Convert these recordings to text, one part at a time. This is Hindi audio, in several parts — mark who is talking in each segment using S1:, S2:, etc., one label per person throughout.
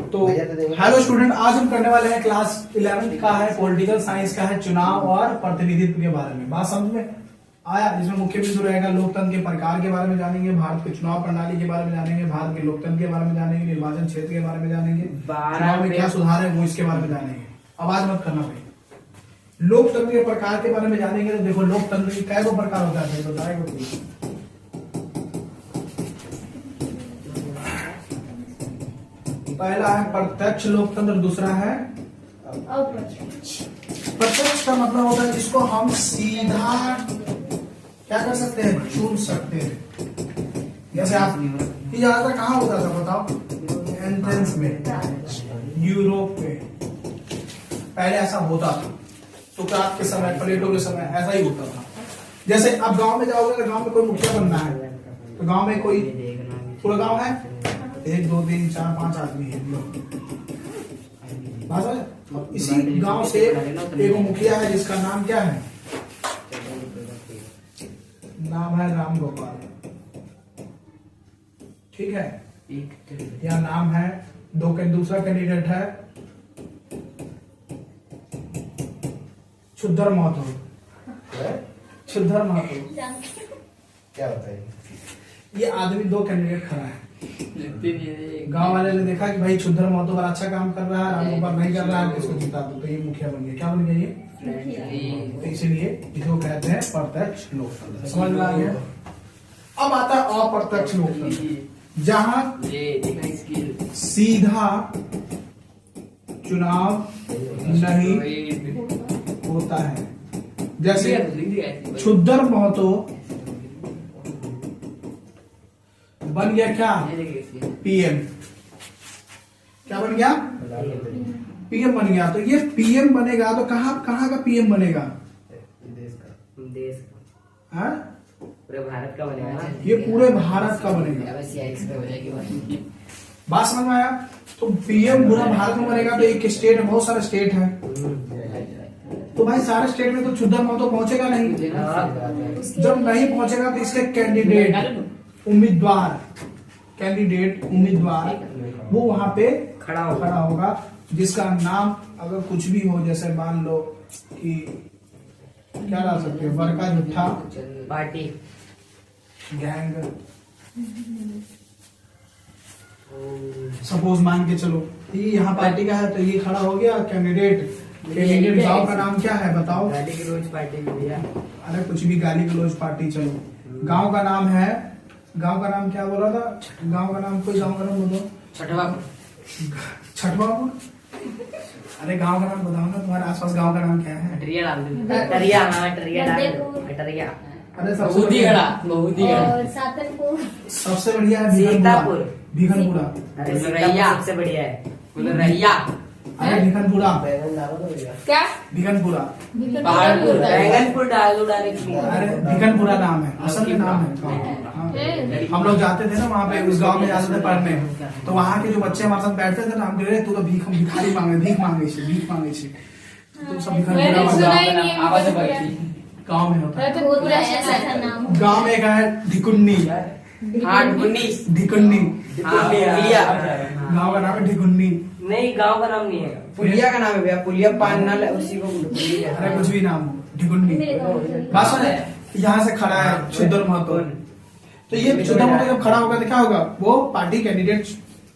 S1: तो हेलो स्टूडेंट, आज हम करने वाले हैं क्लास 11th का है पॉलिटिकल साइंस का है चुनाव और प्रतिनिधित्व के बारे में। बात समझ में आया? जिसमें मुख्य बिंदु रहेगा लोकतंत्र के प्रकार के बारे में जानेंगे, भारत के चुनाव प्रणाली के बारे में जानेंगे, भारत के लोकतंत्र के बारे में जानेंगे, निर्वाचन क्षेत्र के बारे में जानेंगे, चुनाव में क्या सुधार है वो इसके बारे में जानेंगे। आवाज मत करना भाई। लोकतंत्र के प्रकार के बारे में जानेंगे तो देखो लोकतंत्र के कई प्रकार होता है बताएगा। पहला है प्रत्यक्ष लोकतंत्र, दूसरा है अप्रत्यक्ष। प्रत्यक्ष का मतलब होता है जिसको हम सीधा क्या कर सकते हैं, चुन सकते हैं। जैसे आप ये ज्यादातर कहाँ होता था बताओ? एथेंस में, यूरोप में पहले ऐसा होता था। सुकरात के समय, प्लेटो के समय ऐसा ही होता था। जैसे आप गांव में जाओगे तो गांव में कोई मुखिया बनना है तो गांव में कोई पूरा गांव है 1 2 3 4 5 आदमी है। इसी गांव से एक मुखिया है जिसका नाम क्या है? नाम है राम गोपाल। ठीक है, यह नाम है। दूसरा कैंडिडेट है छुद्धर महतो। छुद्धर महतो
S2: क्या होता है?
S1: ये आदमी 2 कैंडिडेट खड़ा है। गांव वाले ने देखा कि भाई छुद्धर महतो बड़ा अच्छा काम कर रहा है, राम गोपाल नहीं कर रहा है, इसको जिता दो। तो ये मुखिया बन गया। क्या बन गया ये? तो इसीलिए इसको कहते हैं प्रत्यक्ष लोकतंत्र। समझ में आ गया? अब आता है अप्रत्यक्ष लोकतंत्र, जहां सीधा चुनाव नहीं होता है। जैसे छुद्धर महतो बन गया क्या? पीएम। क्या बन गया? पीएम बन गया। तो ये पीएम बनेगा तो कहाँ का पीएम बनेगा? देश का। हाँ?
S3: पूरे भारत का बनेगा।
S1: ये पूरे भारत का बनेगा। बात समझ में आया? तो पीएम पूरा भारत में बनेगा तो एक स्टेट है, बहुत सारे स्टेट है। तो भाई सारे स्टेट में तो छुद्धर महतो पहुंचेगा नहीं। जब नहीं पहुंचेगा तो इसके कैंडिडेट उम्मीदवार वो वहां पे खड़ा होगा, जिसका नाम अगर कुछ भी हो, जैसे मान लो कि क्या डाल सकते हो, बड़का झूठा
S3: पार्टी
S1: गैंग, सपोज मान के चलो ये यहाँ पार्टी का है तो ये खड़ा हो गया कैंडिडेट। गांव का नाम क्या है बताओ?
S3: गाली गलौज पार्टी भैया।
S1: अरे कुछ भी, गाली गलौज पार्टी चलो। गांव का नाम है, गांव का नाम क्या बोला था? गांव का नाम, कोई गांव का नाम बोलो। छठवापुर। अरे गांव का नाम बताओ ना, तुम्हारे आसपास गांव का नाम क्या है? अरे सबसे बढ़िया है भीखनपुरा।
S3: सबसे बढ़िया है
S1: अरे भीखनपुरा
S4: क्या?
S1: भीखनपुरा
S3: बैंगनपुर डाल दो डायरेक्टली।
S1: अरे भीखनपुरा नाम है, असल में नाम है। हम लोग जाते थे ना वहाँ पे, उस गांव में जाते थे पढ़ने, तो वहाँ के जो बच्चे हमारे साथ बैठते थे ना, हम कह रहे तू तो भिखारी मांगे, भीख मांगे छे। तो सब भीखनपुरा गाँव में होता है। गाँव में एक है ढिकुन्नी। ढिकुन्नी गाँव का नाम है ढिकुन्नी।
S3: नहीं, गांव का नाम नहीं है, पुलिया का नाम है भैया। पुलिया पानना उसी को।
S1: अरे कुछ भी नाम हो, ढिकुन्नी। बात सुन, यहाँ से खड़ा है छुद्धर महतो। तो ये छुद्धर महतो जब खड़ा होगा तो क्या होगा? वो पार्टी कैंडिडेट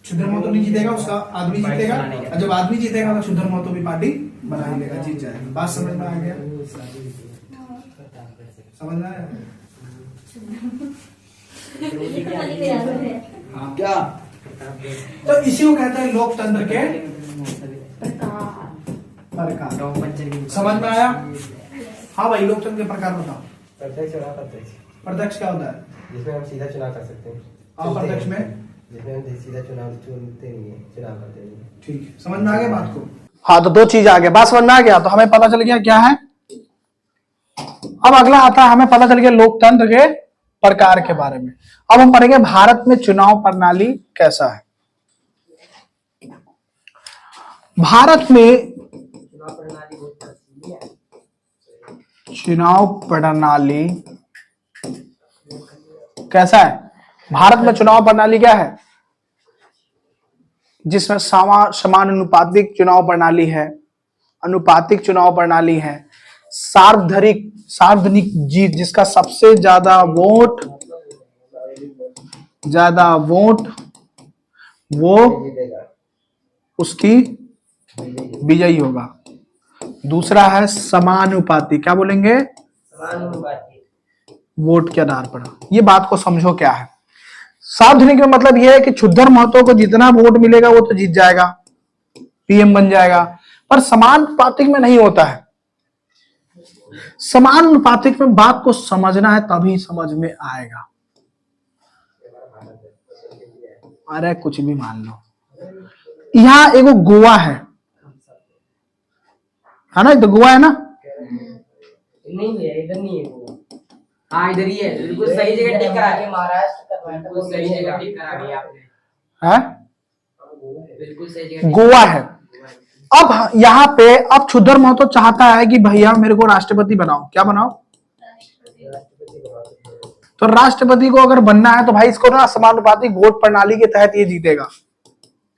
S1: छुद्धर महतो नहीं जीतेगा, उसका आदमी जीतेगा। और जब आदमी जीतेगा तो छुद्धर महतो भी पार्टी बना ही लेगा, जीत जाएगा। बात समझ में आ गया? समझ में आया? हाँ क्या? तो इसी को कहते हैं लोकतंत्र के प्रकार। समझ में आया? हाँ भाई, लोकतंत्र के प्रकार बताओ।
S2: प्रत्यक्ष और अप्रत्यक्ष।
S1: प्रत्यक्ष क्या होता है?
S2: जिसमें हम सीधा चुनाव कर सकते हैं।
S1: अप्रत्यक्ष में
S2: जिसमें हम सीधा चुनाव चुनते नहीं है, चुनाव करते नहीं है।
S1: ठीक है, समझ में आ गया बात को? हाँ, तो 2 चीज आ गया। बात समझ में आ गया? तो हमें पता चल गया क्या है। अब अगला आता है, हमें पता चल गया लोकतंत्र के प्रकार के बारे में। अब हम पढ़ेंगे भारत में चुनाव प्रणाली कैसा है। भारत में चुनाव प्रणाली कैसा है? भारत में चुनाव प्रणाली क्या है? जिसमें समानुपातिक चुनाव प्रणाली है, अनुपातिक चुनाव प्रणाली है, सार्वधनिक जीत, जिसका सबसे ज्यादा वोट वो
S2: जीतेगा।
S1: उसकी विजयी होगा। दूसरा है समानुपाती, क्या बोलेंगे? वोट के आधार पर। ये बात को समझो क्या है। सार्वजनिक का मतलब यह है कि क्षुद्र महतो को जितना वोट मिलेगा वो तो जीत जाएगा, पीएम बन जाएगा। पर समानुपातिक में नहीं होता है। समानुपातिक में बात को समझना है तभी समझ में आएगा। अरे कुछ भी मान लो, यहां एगो गोवा है ना? इधर गोवा है ना?
S3: नहीं है, इधर नहीं है वो। हाँ इधर ही है, बिल्कुल सही जगह टिक करा के महाराष्ट्र, बिल्कुल सही जगह टिक करा दिया आपने।
S1: है
S3: बिल्कुल सही जगह
S1: गोवा है। अब यहाँ पे अब क्षुद्र महतो चाहता है कि भैया मेरे को राष्ट्रपति बनाओ। क्या बनाओ? तो राष्ट्रपति को अगर बनना है तो भाई इसको ना समानुपातिक वोट प्रणाली के तहत ये जीतेगा,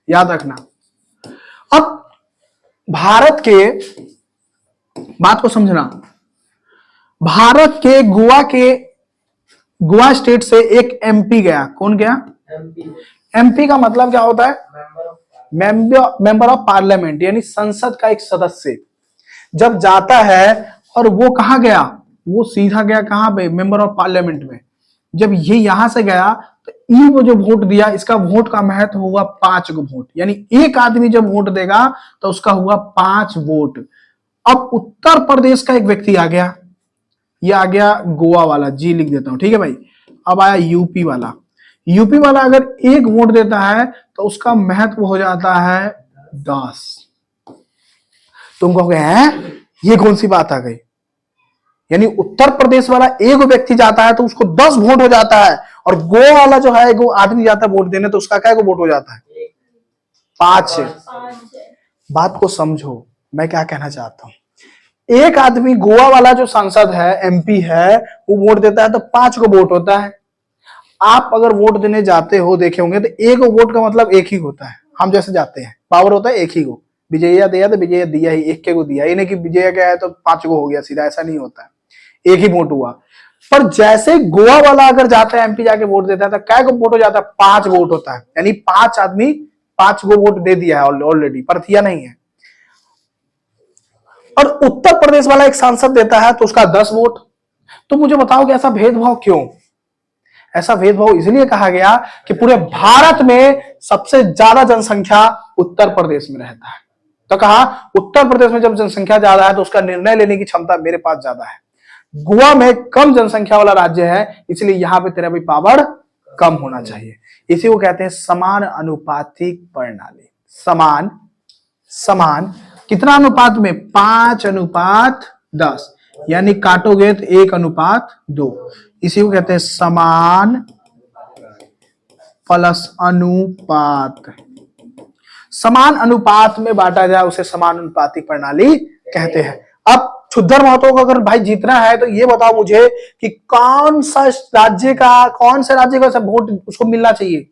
S1: याद रखना। अब भारत के बात को समझना, भारत के गोवा स्टेट से एक एमपी गया। कौन गया? एमपी का मतलब क्या होता है? मेंबर ऑफ पार्लियामेंट, यानी संसद का एक सदस्य जब जाता है। और वो कहां गया? वो सीधा गया कहां पे? मेंबर ऑफ पार्लियामेंट में। जब ये यहां से गया तो ये वो जो वोट दिया, इसका वोट का महत्व हुआ 5 वोट, यानी एक आदमी जब वोट देगा तो उसका हुआ 5 वोट। अब उत्तर प्रदेश का एक व्यक्ति आ गया, ये आ गया गोवा वाला, जी लिख देता हूं, ठीक है भाई। अब आया यूपी वाला। यूपी वाला अगर एक वोट देता है तो उसका महत्व हो जाता है 10। तुम कहोगे हैं ये कौन सी बात आ गई? यानी उत्तर प्रदेश वाला एक व्यक्ति जाता है तो उसको 10 वोट हो जाता है, और गोवा वाला जो है वो आदमी जाता है वोट देने तो उसका क्या वोट हो जाता है? 5। बात को समझो मैं क्या कहना चाहता हूं। एक आदमी गोवा वाला जो सांसद है, एमपी है, वो वोट देता है तो 5 को वोट होता है। आप अगर वोट देने जाते हो, देखे होंगे तो एक वोट का मतलब एक ही होता है। हम जैसे जाते हैं पावर होता है एक ही को, विजया दिया तो विजया दिया ही, एक के को दिया, ये नहीं कि विजया क्या है तो 5 को हो गया सीधा, ऐसा नहीं होता है, एक ही वोट हुआ। पर जैसे गोवा वाला अगर जाता है एमपी जाके वोट देता है तो क्या को वोट हो जाता है? 5 वोट होता है, यानी 5 आदमी 5 को वोट दे दिया है ऑलरेडी, पर दिया नहीं है। और उत्तर प्रदेश वाला एक सांसद देता है तो उसका 10 वोट। तो मुझे बताओ कि ऐसा भेदभाव क्यों? ऐसा भेदभाव इसलिए कहा गया कि पूरे भारत में सबसे ज्यादा जनसंख्या उत्तर प्रदेश में रहता है। तो कहा उत्तर प्रदेश में जब जनसंख्या ज्यादा है तो उसका निर्णय लेने की क्षमता मेरे पास ज्यादा है। गोवा में कम जनसंख्या वाला राज्य है, इसलिए यहां पे तेरा भी पावर कम होना चाहिए। इसी को कहते हैं समान अनुपातिक प्रणाली। समान कितना अनुपात में? 5:10, यानी काटोगे तो 1:2। इसी को कहते हैं समान प्लस अनुपात। समान अनुपात में बांटा जाए उसे समानुपातिक प्रणाली कहते हैं। अब क्षुद्र महतो को अगर भाई जीतना है तो ये बताओ मुझे कि कौन से राज्य का वोट उसको मिलना चाहिए?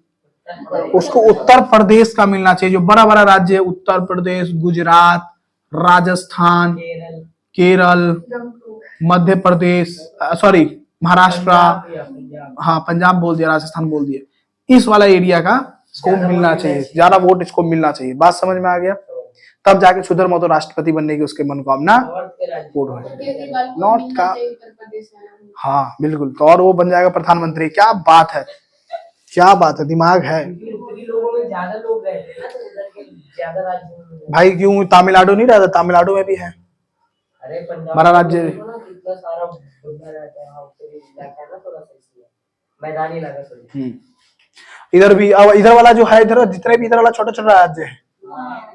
S1: उसको उत्तर प्रदेश का मिलना चाहिए। जो बड़ा बड़ा राज्य है, उत्तर प्रदेश, गुजरात, राजस्थान, केरल, मध्य प्रदेश, सॉरी महाराष्ट्र, हाँ पंजाब बोल दिया, राजस्थान बोल दिया, इस वाला एरिया का इसको मिलना चाहिए, ज्यादा वोट इसको मिलना चाहिए। बात समझ में आ गया? तब जाके क्षुद्र महतो राष्ट्रपति बनने की उसके मनोकामना पूर्ण हो। नॉर्थ का, हाँ बिल्कुल, तो और वो बन जाएगा प्रधानमंत्री। क्या बात है, क्या बात है, दिमाग है भाई। क्यों तमिलनाडु नहीं रहता? तमिलनाडु में भी है बड़ा राज्य। इधर भी, अब इधर वाला जो है, इधर जितने भी इधर वाला छोटा छोटा राज्य है,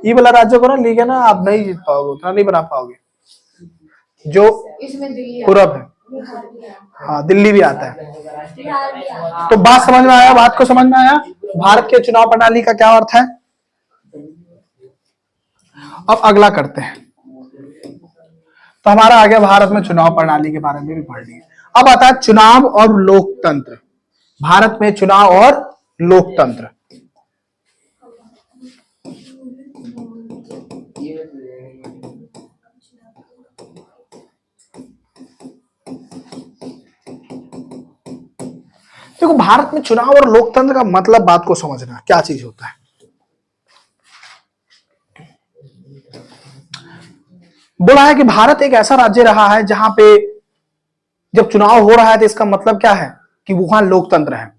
S1: ये वाला राज्य को ना लीग है ना, आप नहीं जीत पाओगे, उतना नहीं बना पाओगे। जो पूरब है, हाँ दिल्ली भी आता है। तो बात समझ में आया? बात को समझ में आया? भारत के चुनाव प्रणाली का क्या अर्थ है? अब अगला करते हैं। तो हमारा आ गया भारत में चुनाव प्रणाली के बारे में भी पढ़ लिया। अब आता है चुनाव और लोकतंत्र। भारत में चुनाव और लोकतंत्र। देखो भारत में चुनाव और लोकतंत्र का मतलब बात को समझना क्या चीज होता है। बोला है कि भारत एक ऐसा राज्य रहा है जहां पे जब चुनाव हो रहा है तो इसका मतलब क्या है कि वहां लोकतंत्र है,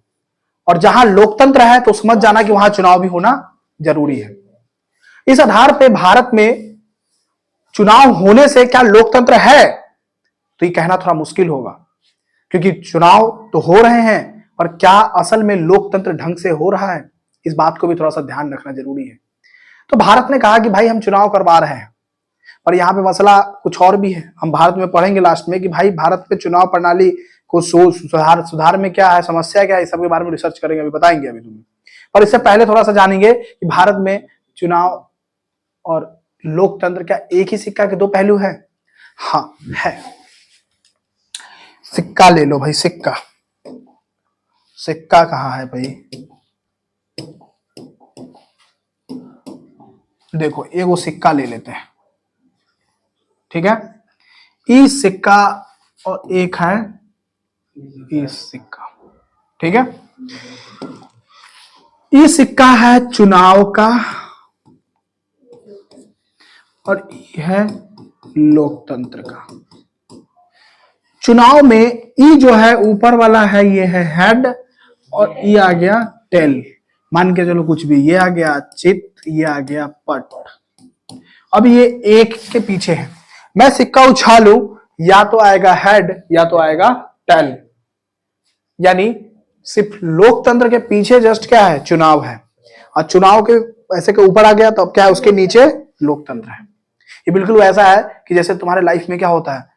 S1: और जहां लोकतंत्र है तो समझ जाना कि वहां चुनाव भी होना जरूरी है। इस आधार पे भारत में चुनाव होने से क्या लोकतंत्र है तो ये कहना थोड़ा मुश्किल होगा, क्योंकि चुनाव तो हो रहे हैं पर क्या असल में लोकतंत्र ढंग से हो रहा है, इस बात को भी थोड़ा सा ध्यान रखना जरूरी है। तो भारत ने कहा कि भाई हम चुनाव करवा रहे हैं, पर यहाँ पे मसला कुछ और भी है। हम भारत में पढ़ेंगे लास्ट में कि भाई भारत में चुनाव प्रणाली को सुधार में क्या है, समस्या क्या है, इस सब के बारे में रिसर्च करेंगे, अभी बताएंगे अभी तुम्हें। पर इससे पहले थोड़ा सा जानेंगे कि भारत में चुनाव और लोकतंत्र क्या एक ही सिक्का के दो पहलू है? हाँ है। सिक्का ले लो भाई, सिक्का। सिक्का कहाँ है भाई? देखो एगो सिक्का ले लेते हैं, ठीक है। ई सिक्का और एक है ई सिक्का, ठीक है। ई सिक्का है चुनाव का और ई है लोकतंत्र का। चुनाव में ई जो है ऊपर वाला है, ये है हेड, और ई आ गया टेल। मान के चलो कुछ भी, ये आ गया चित, ये आ गया पट। अब ये एक के पीछे है, मैं सिक्का उछालू या तो आएगा हेड या तो आएगा टेल, यानी सिर्फ लोकतंत्र के पीछे जस्ट क्या है? चुनाव है, और चुनाव के ऐसे के ऊपर आ गया तो अब क्या है? उसके नीचे लोकतंत्र है। ये बिल्कुल वैसा है कि जैसे तुम्हारे लाइफ में क्या होता है,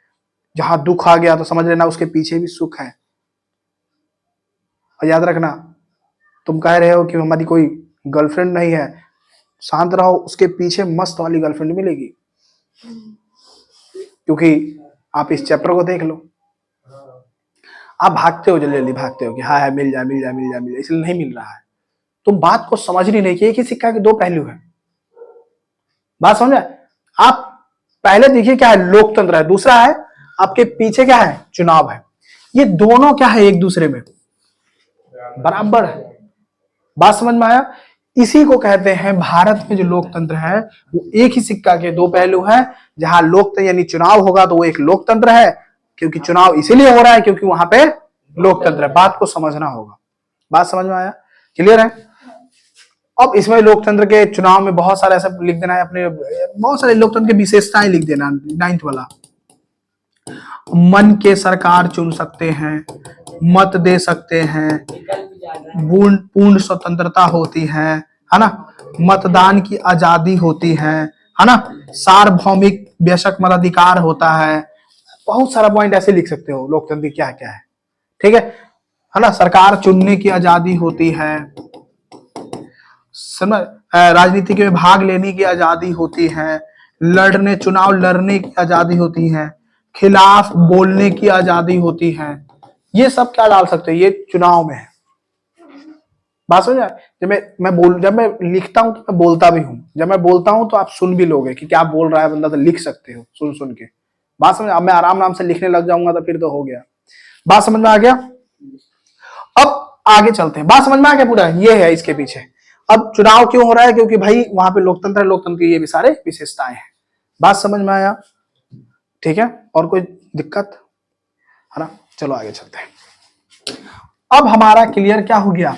S1: जहां दुख आ गया तो समझ लेना उसके पीछे भी सुख है। और याद रखना, तुम कह रहे हो कि हमारी कोई गर्लफ्रेंड नहीं है, शांत रहो, उसके पीछे मस्त वाली गर्लफ्रेंड मिलेगी। क्योंकि आप इस चैप्टर को देख लो, आप भागते हो, जल्दी जल्दी भागते हो कि हाँ मिल जाए मिल जाए मिल जाए मिल जाए, इसलिए नहीं मिल रहा है। तुम बात को समझ नहीं कि एक ही सिक्का के दो पहलू है। बात समझ आए? आप पहले देखिए क्या है? लोकतंत्र है, दूसरा है आपके पीछे क्या है? चुनाव है। ये दोनों क्या है? एक दूसरे में बराबर है। बात समझ में आया? इसी को कहते हैं भारत में जो लोकतंत्र है वो एक ही सिक्का के दो पहलू है। जहां लोकतंत्र यानी चुनाव होगा तो वो एक लोकतंत्र है, क्योंकि चुनाव इसीलिए हो रहा है क्योंकि वहां पे लोकतंत्र है। बात को समझना होगा। बात समझ में आया? क्लियर है? अब इसमें लोकतंत्र के चुनाव में बहुत सारे ऐसा लिख देना है, अपने बहुत सारे लोकतंत्र की विशेषताएं लिख देना। 9th वाला, मन के सरकार चुन सकते हैं, मत दे सकते हैं, पूर्ण स्वतंत्रता होती है ना, मतदान की आजादी होती है ना, सार्वभौमिक बेशक मताधिकार होता है। बहुत सारा पॉइंट ऐसे लिख सकते हो लोकतंत्र क्या क्या है, ठीक है ना। सरकार चुनने की आजादी होती है, राजनीति में भाग लेने की आजादी होती है, चुनाव लड़ने की आजादी होती है, खिलाफ बोलने की आजादी होती है। ये सब क्या डाल सकते हैं? ये चुनाव में है। बात समझ आए? जब मैं लिखता हूं तो मैं बोलता भी हूं, जब मैं बोलता हूं तो आप सुन भी लोगे कि क्या बोल रहा है बंदा, तो लिख सकते हो सुन सुन के। बात समझ? अब मैं आराम से लिखने लग जाऊंगा तो फिर तो हो गया। बात समझ में आ गया? अब आगे चलते हैं। बात समझ में आ गया पूरा? ये है इसके पीछे। अब चुनाव क्यों हो रहा है? क्योंकि भाई वहां पे लोकतंत्र है, लोकतंत्र की ये भी सारे विशेषताएं हैं। बात समझ में आया? ठीक है, और कोई दिक्कत है ना? चलो आगे चलते हैं। अब हमारा क्लियर क्या हो गया?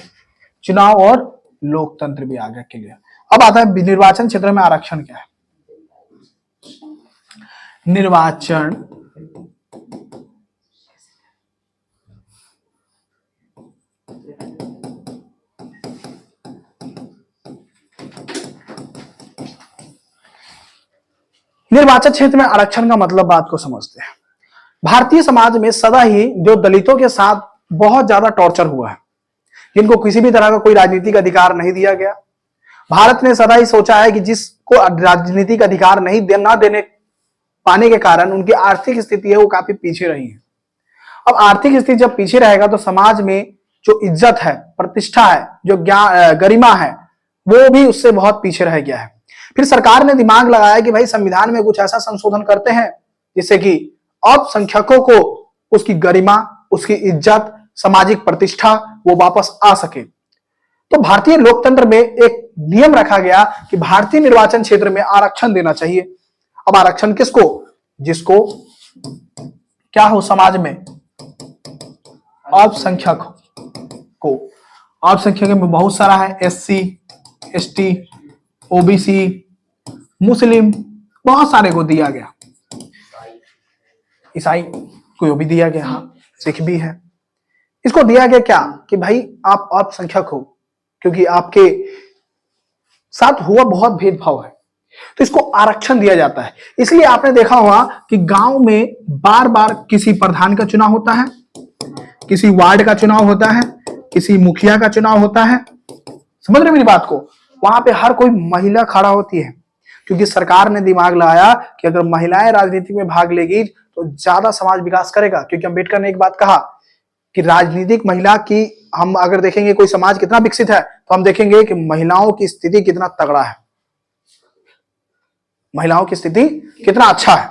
S1: चुनाव और लोकतंत्र भी आ गया क्लियर। अब आता है निर्वाचन क्षेत्र में आरक्षण क्या है। निर्वाचन क्षेत्र में आरक्षण का मतलब बात को समझते हैं। भारतीय समाज में सदा ही जो दलितों के साथ बहुत ज्यादा टॉर्चर हुआ है, जिनको किसी भी तरह का कोई राजनीतिक अधिकार नहीं दिया गया, भारत ने सदा ही सोचा है कि जिसको राजनीतिक अधिकार नहीं देने पाने के कारण उनकी आर्थिक स्थिति है वो काफी पीछे रही है। अब आर्थिक स्थिति जब पीछे रहेगा तो समाज में जो इज्जत है, प्रतिष्ठा है, जो गरिमा है, वो भी उससे बहुत पीछे रह गया है। फिर सरकार ने दिमाग लगाया कि भाई संविधान में कुछ ऐसा संशोधन करते हैं जिससे कि अल्पसंख्यकों को उसकी गरिमा, उसकी इज्जत, सामाजिक प्रतिष्ठा वो वापस आ सके। तो भारतीय लोकतंत्र में एक नियम रखा गया कि भारतीय निर्वाचन क्षेत्र में आरक्षण देना चाहिए। अब आरक्षण किसको? जिसको क्या हो समाज में, अल्पसंख्यक को। अल्पसंख्यक में बहुत सारा है, SC ST OBC मुस्लिम, बहुत सारे को दिया गया। ईसाई को भी दिया गया, हाँ सिख भी है। इसको दिया गया क्या कि भाई आप अल्पसंख्यक हो, क्योंकि आपके साथ हुआ बहुत भेदभाव है, तो इसको आरक्षण दिया जाता है। इसलिए आपने देखा होगा कि गांव में बार बार किसी प्रधान का चुनाव होता है, किसी वार्ड का चुनाव होता है, किसी मुखिया का चुनाव होता है। समझ रहे मेरी बात को? वहां पे हर कोई महिला खड़ा होती है, क्योंकि सरकार ने दिमाग लगाया कि अगर महिलाएं राजनीति में भाग लेगी तो ज्यादा समाज विकास करेगा। क्योंकि अम्बेडकर ने एक बात कहा कि राजनीतिक महिला की, हम अगर देखेंगे कोई समाज कितना विकसित है तो हम देखेंगे कि महिलाओं की स्थिति कितना तगड़ा है, महिलाओं की स्थिति कितना अच्छा है।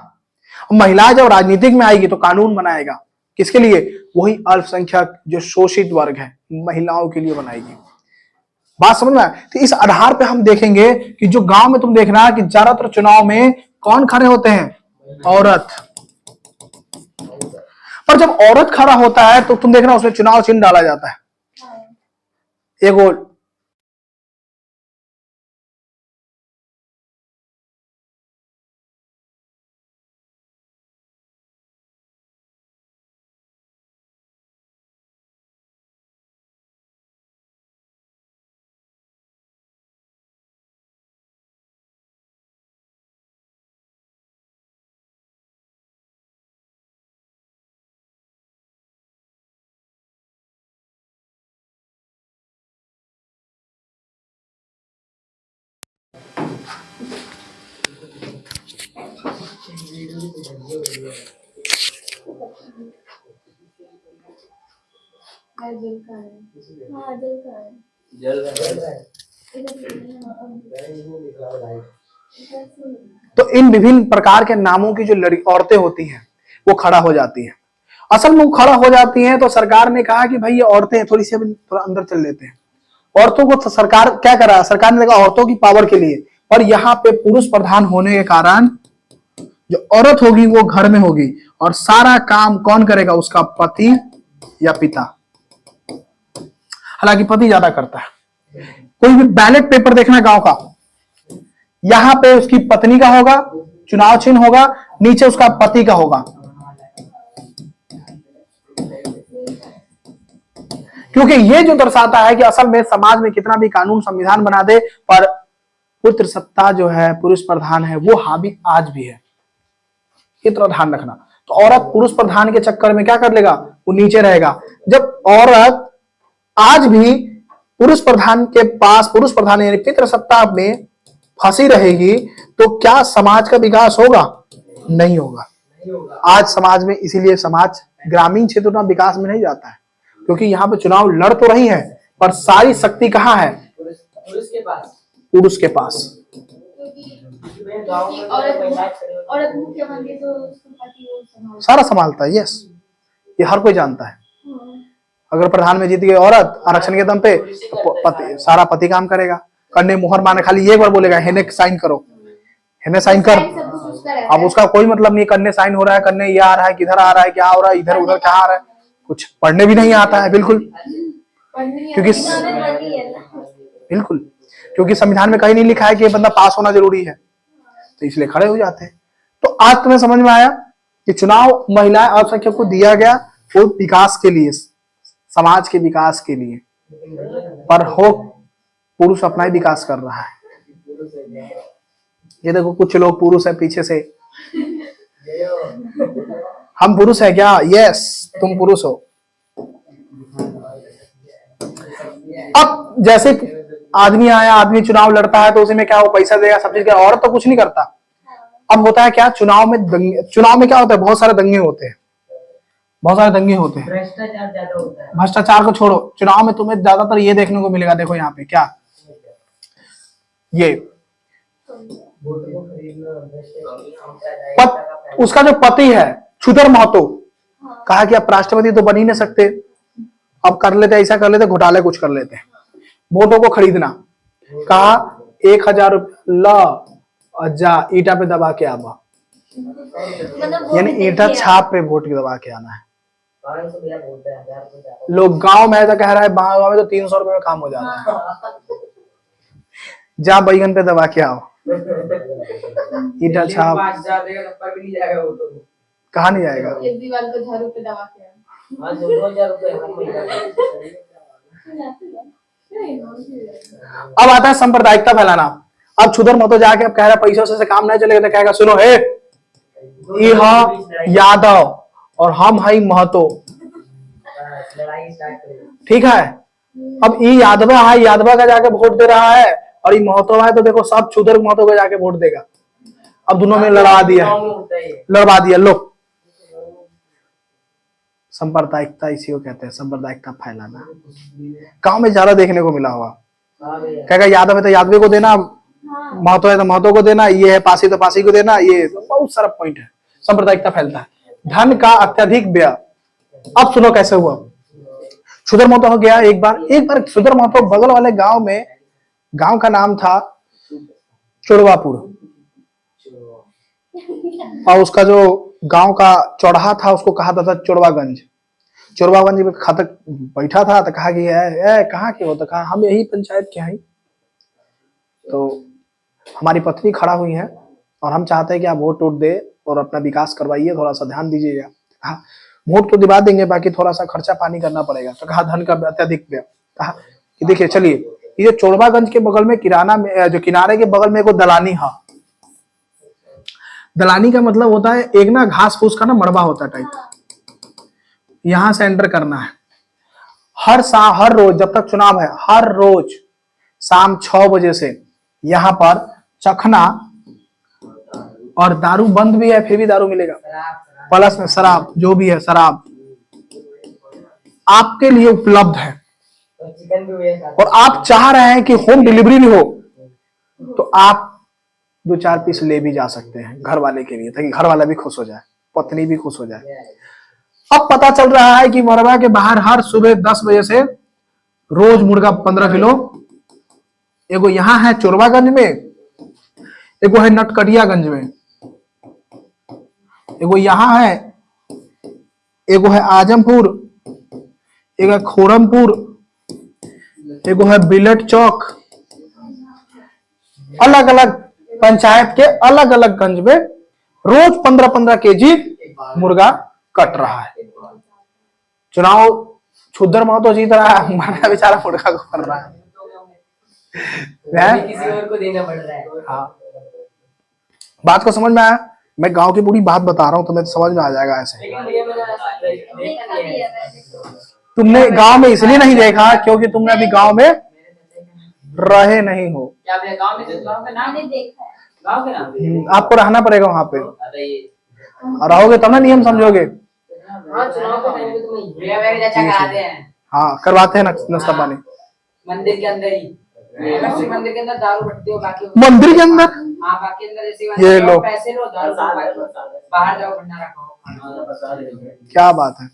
S1: महिलाएं जब राजनीतिक में आएगी तो कानून बनाएगा, किसके लिए? वही अल्पसंख्यक जो शोषित वर्ग है, महिलाओं के लिए बनाएगी। बात समझ में आए? तो इस आधार पे हम देखेंगे कि जो गांव में तुम देखना कि ज्यादातर चुनाव में कौन खड़े होते हैं? औरत। पर जब औरत खड़ा होता है तो तुम देखना उसमें चुनाव चिन्ह डाला जाता है, एक और। तो इन विभिन्न प्रकार के नामों की जो औरतें होती हैं वो खड़ा हो जाती हैं। असल में वो खड़ा हो जाती हैं तो सरकार ने कहा कि भाई ये औरतें थोड़ी सी थोड़ा अंदर चल लेते हैं। औरतों को सरकार क्या करा? सरकार ने देखा औरतों की पावर के लिए, और यहाँ पे पुरुष प्रधान होने के कारण जो औरत होगी वो घर में होगी, और सारा काम कौन करेगा? उसका पति या पिता। हालांकि पति ज्यादा करता है। कोई भी बैलेट पेपर देखना गांव का, यहां पे उसकी पत्नी का होगा, चुनाव चिन्ह होगा, नीचे उसका पति का होगा। क्योंकि ये जो दर्शाता है कि असल में समाज में कितना भी कानून संविधान बना दे, पर पुत्र सत्ता जो है, पुरुष प्रधान है, वो हावी आज भी है। ये तो ध्यान रखना। तो औरत पुरुष प्रधान के चक्कर में क्या कर लेगा? वो नीचे रहेगा। जब औरत आज भी पुरुष प्रधान के पास, पुरुष प्रधान यानी पितृ सत्ता में फंसी रहेगी तो क्या समाज का विकास होगा? नहीं होगा। आज समाज में, इसीलिए समाज ग्रामीण क्षेत्र में विकास में नहीं जाता है, क्योंकि यहाँ पे चुनाव लड़ तो रही है पर सारी शक्ति कहाँ है? पुरुष के पास। सारा संभालता है। यस, ये हर कोई जानता है। अगर प्रधान में जीत गई औरत आरक्षण के दम पे, तो पति, सारा पति काम करेगा। कन्ने मुहर माने खाली एक बार बोलेगा हेने साइन करो, हेने साइन कर। अब उसका कोई मतलब नहीं, कन्ने साइन हो रहा है, कन्ने ये आ रहा है, किधर आ रहा है, क्या हो रहा है, इधर उधर क्या आ रहा है, कुछ पढ़ने भी नहीं आता है। बिल्कुल, क्योंकि संविधान में कहीं नहीं लिखा है कि ये बंदा पास होना जरूरी है, तो इसलिए खड़े हो जाते हैं। तो आज तुम्हें समझ में आया कि चुनाव महिला अल्पसंख्यक को दिया गया वो विकास के लिए, समाज के विकास के लिए, पर हो पुरुष अपना ही विकास कर रहा है। ये देखो कुछ लोग पुरुष है पीछे से, हम पुरुष है क्या? यस, तुम पुरुष हो। अब जैसे आदमी आया, आदमी चुनाव लड़ता है तो उसी में क्या वो पैसा देगा, सब चीज। औरत तो कुछ नहीं करता। अब होता है क्या चुनाव में? चुनाव में क्या होता है? बहुत सारे दंगे होते हैं, बहुत सारे दंगे होते हैं।
S3: भ्रष्टाचार ज्यादा होता है।
S1: भ्रष्टाचार को छोड़ो, चुनाव में तुम्हें ज्यादातर ये देखने को मिलेगा। देखो यहाँ पे क्या, ये उसका जो पति है छुदर महतो, कहा कि आप राष्ट्रपति तो बन ही नहीं सकते, अब कर लेते, ऐसा कर लेते, घोटाले कुछ कर लेते हैं। वोटों को खरीदना, कहा 1000 ला जा ईटा पे दबा के आवा, यानी ईटा छाप पे वोट के दबा के आना है।
S3: 500 भैया बोलते हैं, 1000 को ज्यादा।
S1: लोग गांव में ऐसा कह रहा है, गांव में तो 300 रुपए में काम हो जाता है। जा बैगन पे दबा के आओ, ईटा छाप
S3: 5000 देगा तब पर भी नहीं जाएगा वो तो।
S1: कहाँ नहीं जाएगा।
S4: एक दीवार पे झाड़ू पे दबा के आओ।
S3: हाँ 2000 रुपए हर महीना।
S1: अब आता है सांप्रदायिकता फैलाना। अब छुदर मतो जाके अब कह रहा है पैसों से काम नहीं चलेगा, तो कहेगा सुनो हे ये यादव और हम हई महतो,
S3: लड़ाई स्टार्ट करेगा।
S1: ठीक है। अब ये यादवा है, यादवा का जाके वोट दे रहा है, और ये महतो है तो देखो सब छुदर महतो को जाके वोट देगा। अब दोनों में लड़वा दिया, लड़वा दिया। लो सांप्रदायिकता इसी को कहते हैं, सांप्रदायिकता फैलाना। गांव में ज्यादा देखने को मिला हुआ। कहेगा यादव है तो यादव को देना, महतो है तो महतो को देना, ये है पासी तो पासी को देना, ये बहुत सारा पॉइंट है। सांप्रदायिकता फैलता है। धन का अत्यधिक व्यय। अब सुनो कैसे हुआ। छुदर महतो हो गया एक बार छुदर महतो बगल वाले गांव में, गांव का नाम था चोड़वापुर, और उसका जो गांव का चौराहा था उसको कहा था चोड़वागंज। चोड़वागंज में खातक बैठा था तो कहा कि कहाँ के हो, तो कहा हम यही पंचायत के हैं। तो हमारी पत्नी खड़ा हुई है और हम चाहते हैं कि आप वोट वोट दे और अपना विकास करवाइए, थोड़ा सा ध्यान दीजिएगा। कहा वोट तो दिवा देंगे, बाकी थोड़ा सा खर्चा पानी करना पड़ेगा। तो कहा धन का अत्यधिक व्यय। कहा कि देखिए चलिए, ये चोड़वागंज के बगल में किराना में जो किनारे के बगल में एक दलानी है। दलानी का मतलब होता है एक ना घास फूस का ना मड़बा होता है टाइप। यहां से एंटर करना है। हर रोज जब तक चुनाव है, हर रोज शाम 6 बजे से यहाँ पर चखना, और दारू बंद भी है फिर भी दारू मिलेगा, प्लस में शराब, जो भी है शराब आपके लिए उपलब्ध है। और आप चाह रहे हैं कि होम डिलीवरी भी हो, तो आप 2-4 पीस ले भी जा सकते हैं घर वाले के लिए, ताकि घर वाला भी खुश हो जाए, पत्नी भी खुश हो जाए। अब पता चल रहा है कि मरवा के बाहर हर सुबह 10 बजे से रोज मुर्गा 15 किलो, एगो यहाँ है चोरवागंज में, एगो है नटकटियागंज में, एगो यहाँ है, एगो है आजमपुर, एगो है खोरमपुर, एगो है बिलट चौक। अलग अलग पंचायत के अलग अलग गंज में रोज 15-15 केजी मुर्गा कट रहा है। चुनाव छुदर महतो जीत रहा है, हमारा बेचारा मुर्गा को कर रहा है।
S3: किसी और को देना पड़ रहा है।
S1: हाँ, बात को समझ में आया। मैं गांव की पूरी बात बता रहा हूँ, तुम्हें समझ में आ जाएगा ऐसे। तुमने गांव में इसलिए नहीं देखा क्योंकि तुमने अभी गांव में रहे नहीं हो।
S3: क्या गांव में नाम नहीं देखा है, गांव के नाम
S1: आपको रहना पड़ेगा वहां पे, और रहोगे तब ना नियम समझोगे। हाँ, करवाते हैं नाश्ता पानी
S3: मंदिर के अंदर ही। मंदिर के अंदर दारू बढ़ती हो, बाकी
S1: मंदिर के अंदर।
S3: हाँ, बाकी अंदर
S1: ये लो
S3: पैसे लो, दारू बाहर जाओ, भंडारा खाओ।
S1: क्या बात है,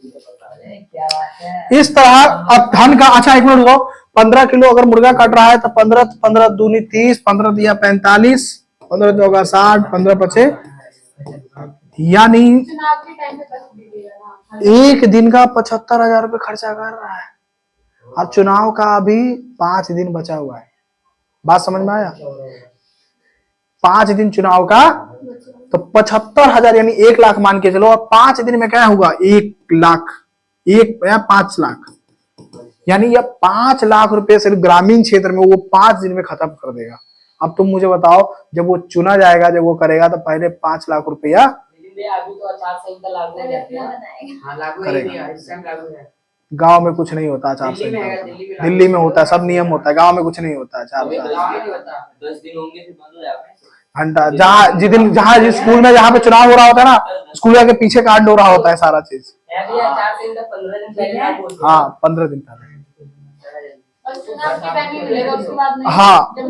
S3: क्या बात है।
S1: इस तरह अब धन का। अच्छा एक मिनट रुको, 15 किलो अगर मुर्गा कट रहा है तो 15 दूनी 30, 15 दिया 45, 15 चौका 60, 15 पचे, यानी
S4: चुनाव के टाइम पे बस दीजिएगा।
S1: एक दिन का 75,000 रुपये खर्चा कर रहा है, और चुनाव का अभी 5 दिन बचा हुआ है। बात समझ में आया। 5 दिन चुनाव का, तो 75,000 यानी 1 लाख मान के चलो। और 5 दिन में क्या होगा, 1 लाख, 5 लाख, यानी ये 5 लाख रुपए सिर्फ ग्रामीण क्षेत्र में वो 5 दिन में खत्म कर देगा। अब तुम मुझे बताओ, जब वो चुना जाएगा, जब वो करेगा, तो पहले 5 लाख रुपया
S3: अभी तो आचार संहिता लागू है, हाँ लागू है, इस टाइम लागू है।
S1: गांव में कुछ नहीं होता आचार संहिता, दिल्ली में होता है, सब नियम होता है। गांव में कुछ नहीं होता आचार संहिता।
S3: 10 दिन होंगे फिर बंद हो जाएगा
S1: घंटा, जिस स्कूल में जहाँ पे चुनाव हो रहा होता है ना, स्कूल के पीछे कांड हो रहा होता है सारा चीज।
S3: आचार संहिता 15 दिन पहले।
S1: हाँ, 15 दिन पहले।
S4: और चुनाव के टाइम में मिलेगा, उसके बाद नहीं।
S1: हाँ
S4: जब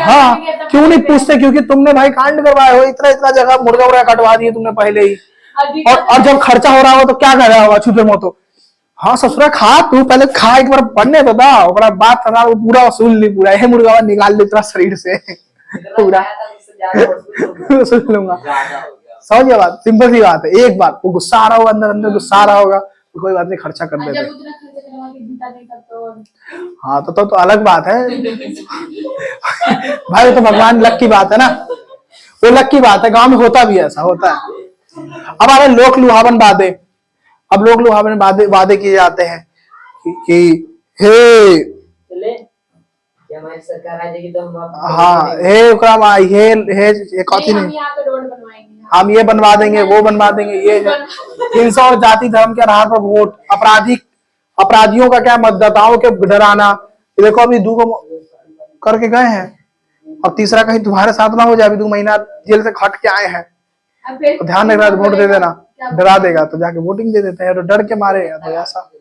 S1: हाँ, क्यों नहीं पूछते, क्योंकि तुमने भाई कांड करवाए हो, इतना जगह मुर्गा कटवा दिए तुमने पहले ही। और जब खर्चा हो रहा हो तो क्या कर रहा होगा छुदर महतो, हाँ ससुरा खा, तू पहले खा, एक बार पढ़ने तो दा, ओकरा बात था वो पूरा वसूल ली, पूरा ये मुर्गा निकाल ले तेरा शरीर से पूरा सुन लूंगा। समझ गया बात, सिंपल सी बात है। एक बार वो गुस्सा आ रहा होगा, अंदर अंदर गुस्सा आ रहा होगा, तो कोई बात नहीं, खर्चा कर देते।
S4: जब उतना खर्चा करवा के जीता नहीं तब तो
S1: हाँ तो अलग बात है भाई, तो भगवान लक की बात है ना, वो लक की बात है, गांव में होता भी ऐसा होता है। अब हमारे लोक लुहावन वादे, अब लोक लुहावन वादे किए जाते हैं कि हे
S3: चले क्या हमारी सरकार आ जाएगी तो हम
S1: हाँ हे ओकरा हे कथी
S4: हम
S1: नहीं,
S4: यहाँ पे रोड बनवाएंगे,
S1: हम ये बनवा देंगे, वो बनवा देंगे, ये 300 जाति धर्म के आधार पर वोट, अपराधियों का क्या, मतदाताओं के डराना। ये देखो अभी 2 करके गए हैं, अब तीसरा कहीं तुम्हारे साथ ना हो जाए, अभी 2 महीना जेल से खट के आए हैं,
S4: अब फिर
S1: तो ध्यान रखना, वोट दे देना, डरा देगा तो जाके वोटिंग दे देते हैं, तो डर के मारे तो ऐसा।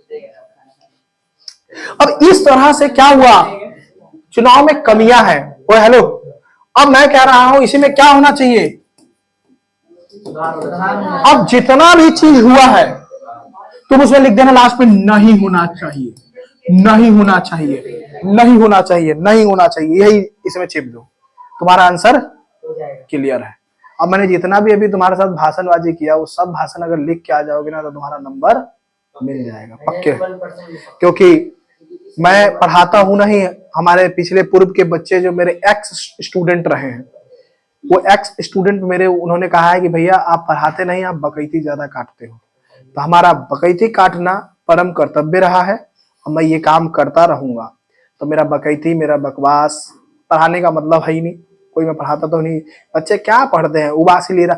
S1: अब इस तरह से क्या हुआ, चुनाव में कमियां हैं। ओ हेलो, अब मैं कह रहा हूं इसी में क्या होना चाहिए, अब जितना भी चीज हुआ है तुम उसमें लिख देना लास्ट में, नहीं होना चाहिए, नहीं होना चाहिए, नहीं होना चाहिए, नहीं होना चाहिए, यही इसमें चिप दो, तुम्हारा आंसर क्लियर है। अब मैंने जितना भी अभी तुम्हारे साथ भाषणबाजी किया, वो सब भाषण अगर लिख के आ जाओगे ना, तो तुम्हारा नंबर मिल जाएगा पक्के, क्योंकि मैं पढ़ाता हूं नहीं, हमारे पिछले पूर्व के बच्चे जो मेरे एक्स स्टूडेंट रहे हैं, वो एक्स स्टूडेंट मेरे, उन्होंने कहा है कि भैया आप पढ़ाते नहीं, आप बकैती ज्यादा काटते हो। तो हमारा बकैती काटना परम कर्तव्य रहा है और मैं ये काम करता रहूंगा। तो मेरा बकैती, मेरा बकवास पढ़ाने का मतलब है ही नहीं, कोई मैं पढ़ाता तो नहीं। बच्चे क्या पढ़ते हैं, उबासी ले रहा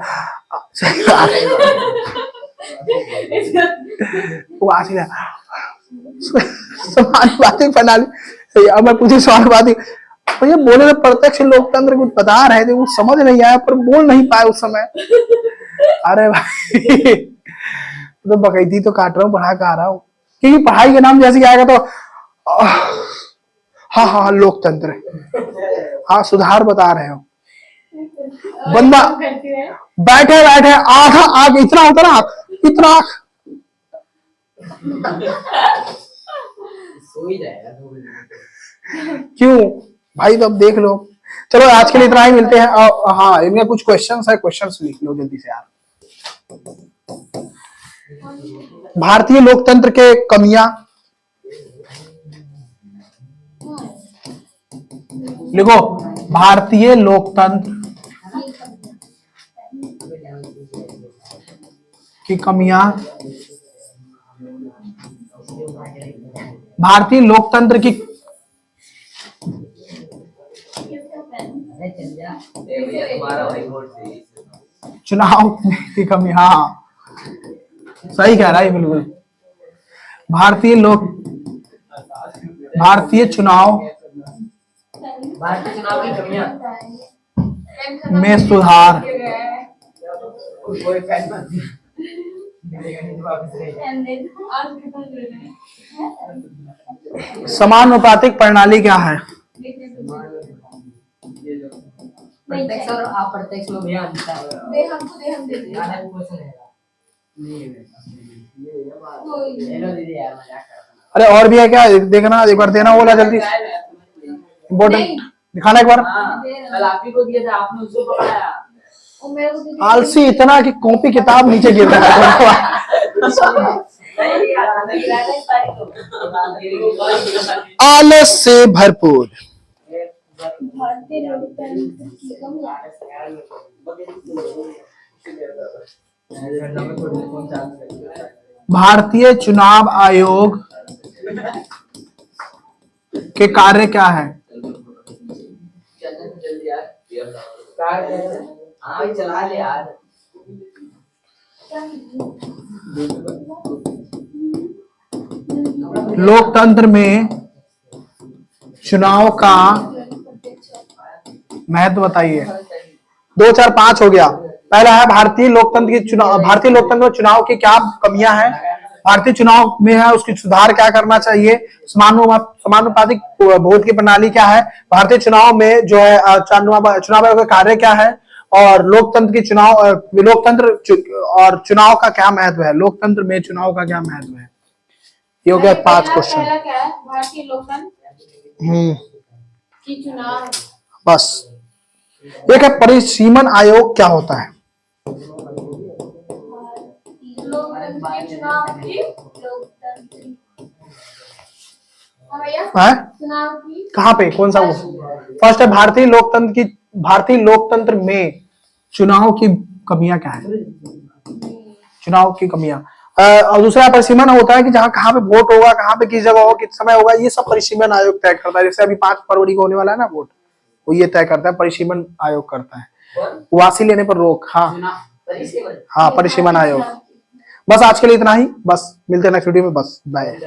S1: उबासी ले समान बातें बना ली। अब मैं पूछे सवाल बात, भैया बोले तो प्रत्यक्ष लोकतंत्र कुछ बता रहे थे, वो समझ नहीं आया पर बोल नहीं पाए उस समय। अरे भाई तो बकैती तो काट रहा हूँ, पढ़ा कर आ रहा हूँ, क्योंकि पढ़ाई के नाम जैसे आएगा तो हाँ हाँ लोकतंत्र, हाँ सुधार बता रहे हो। बंदा बैठे बैठे आधा आग इतना होता ना, इतना
S3: सो ही जाएगा।
S1: क्यों भाई, तो अब देख लो। चलो आज के लिए इतना ही, मिलते हैं। हाँ इनका कुछ क्वेश्चंस है, क्वेश्चंस लिख लो जल्दी से यार। भारतीय लोकतंत्र के कमियां लिखो, भारतीय लोकतंत्र की कमियां, भारतीय लोकतंत्र की चुनाव की कमी, हाँ सही कह रहा है बिल्कुल। भारतीय चुनाव
S3: की कमियां
S1: में सुधार, समानुपातिक प्रणाली क्या है?
S3: प्रत्यक्ष और अप्रत्यक्ष में भैया अंतर है।
S4: दे हमको, दे हम दे दे।
S3: यार वो क्वेश्चन है हेलो दीदी यार मजाक कर रहा
S1: अरे और भी है क्या, देखना एक बार, देना बोला जल्दी, इम्पोर्टेंट दिखाना एक बार।
S3: हां कल आप ही को दिया था, आपने उसको पकड़ाया।
S4: वो मेरे को दे दे।
S1: आलसी इतना कि कॉपी किताब नीचे गिर रहा है। आलस से भरपूर।
S4: भारतीय लोकतंत्र की कमियां।
S1: भारतीय चुनाव आयोग के कार्य क्या है?
S3: जल्दी यार हाँ चला ले यार।
S1: लोकतंत्र में चुनाव का महत्व बताइए। 2 4 5 हो गया। पहला है भारतीय लोकतंत्र की चुनाव, भारतीय लोकतंत्र में चुनाव की क्या कमियां हैं, भारतीय चुनाव में है उसकी सुधार क्या करना चाहिए, समानुपातिक वोट की प्रणाली क्या है, भारतीय चुनाव में जो है चुनाव आयोग का कार्य क्या है, और लोकतंत्र की लोकतंत्र और चुनाव का क्या महत्व है, लोकतंत्र में चुनाव का क्या महत्व है। ये हो गया 5
S4: पहला
S1: क्वेश्चन।
S4: क्या है? भारतीय लोकतंत्र की चुनाव।
S1: बस एक है परिसीमन आयोग क्या होता है?
S4: लोकतंत्र के चुनाव की हाँ भैया
S1: है
S4: चुनाव की
S1: कहाँ पे कौन सा वो? फर्स्ट है भारतीय लोकतंत्र में चुनाव की कमियां क्या है? चुनाव की कमियां। और दूसरा परिसीमन होता है कि जहाँ कहाँ पे वोट होगा, कहाँ पे किस जगह होगा, किस समय होगा, ये सब परिसीमन आयोग तय करता है। जैसे अभी 5 फरवरी को होने वाला है ना वोट, वो ये तय करता है, परिसीमन आयोग करता है। वासी लेने पर रोक, हाँ हाँ परिसीमन आयोग। बस आज के लिए इतना ही, बस मिलते हैं नेक्स्ट वीडियो में, बस बाय।